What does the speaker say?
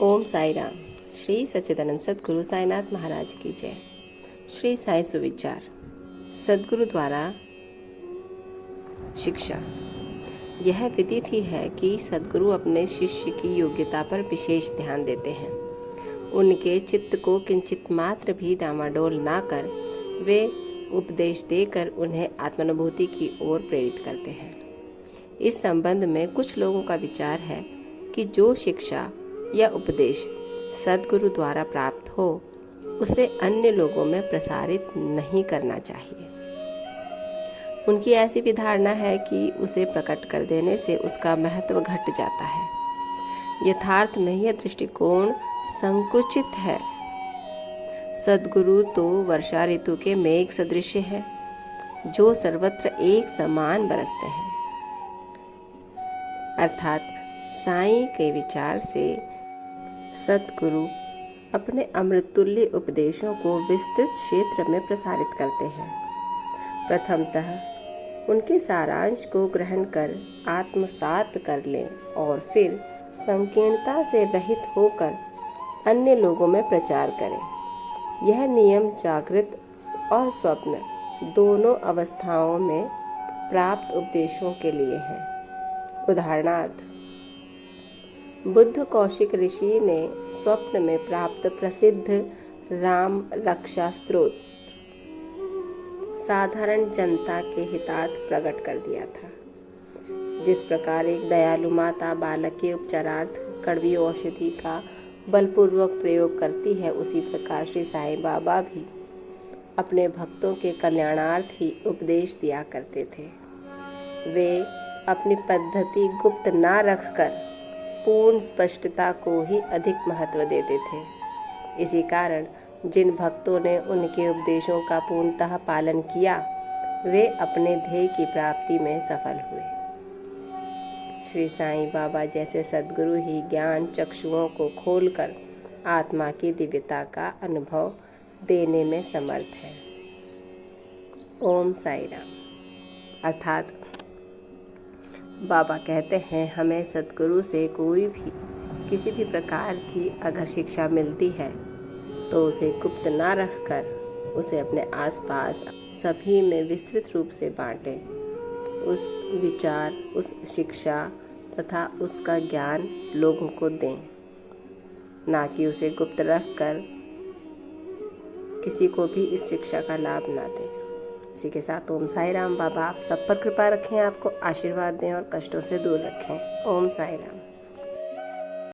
ओम साई राम। श्री सच्चिदानंद सद्गुरु साईनाथ महाराज की जय। श्री साई सुविचार। सद्गुरु द्वारा शिक्षा। यह विदित ही है कि सद्गुरु अपने शिष्य की योग्यता पर विशेष ध्यान देते हैं। उनके चित्त को किंचित मात्र भी डामाडोल ना कर वे उपदेश देकर उन्हें आत्मानुभूति की ओर प्रेरित करते हैं। इस संबंध में कुछ लोगों का विचार है कि जो शिक्षा या उपदेश सद्गुरु द्वारा प्राप्त हो उसे अन्य लोगों में प्रसारित नहीं करना चाहिए। उनकी ऐसी भी धारणा है कि उसे प्रकट कर देने से उसका महत्व घट जाता है। यथार्थ में यह दृष्टिकोण संकुचित है। सद्गुरु तो वर्षा ऋतु के मेघ सदृश है जो सर्वत्र एक समान बरसते हैं। अर्थात साईं के विचार से सद्गुरु अपने अमृततुल्य उपदेशों को विस्तृत क्षेत्र में प्रसारित करते हैं। प्रथमतः उनके सारांश को ग्रहण कर आत्मसात कर लें और फिर संकीर्णता से रहित होकर अन्य लोगों में प्रचार करें। यह नियम जागृत और स्वप्न दोनों अवस्थाओं में प्राप्त उपदेशों के लिए है। उदाहरणार्थ, बुद्ध कौशिक ऋषि ने स्वप्न में प्राप्त प्रसिद्ध राम रक्षा स्तोत्र साधारण जनता के हितार्थ प्रकट कर दिया था। जिस प्रकार एक दयालु माता बालक के उपचारार्थ कड़वी औषधि का बलपूर्वक प्रयोग करती है, उसी प्रकार श्री साईं बाबा भी अपने भक्तों के कल्याणार्थ ही उपदेश दिया करते थे। वे अपनी पद्धति गुप्त ना रखकर पूर्ण स्पष्टता को ही अधिक महत्व देते थे। इसी कारण जिन भक्तों ने उनके उपदेशों का पूर्णतः पालन किया वे अपने ध्येय की प्राप्ति में सफल हुए। श्री साईं बाबा जैसे सद्गुरु ही ज्ञान चक्षुओं को खोलकर आत्मा की दिव्यता का अनुभव देने में समर्थ है। ओम साई राम। अर्थात बाबा कहते हैं, हमें सद्गुरु से कोई भी किसी भी प्रकार की अगर शिक्षा मिलती है तो उसे गुप्त ना रखकर उसे अपने आसपास सभी में विस्तृत रूप से बांटें। उस विचार, उस शिक्षा तथा उसका ज्ञान लोगों को दें, ना कि उसे गुप्त रखकर किसी को भी इस शिक्षा का लाभ ना दें। इसी के साथ ओम साई राम। बाबा आप सब पर कृपा रखें, आपको आशीर्वाद दें और कष्टों से दूर रखें। ओम साई राम।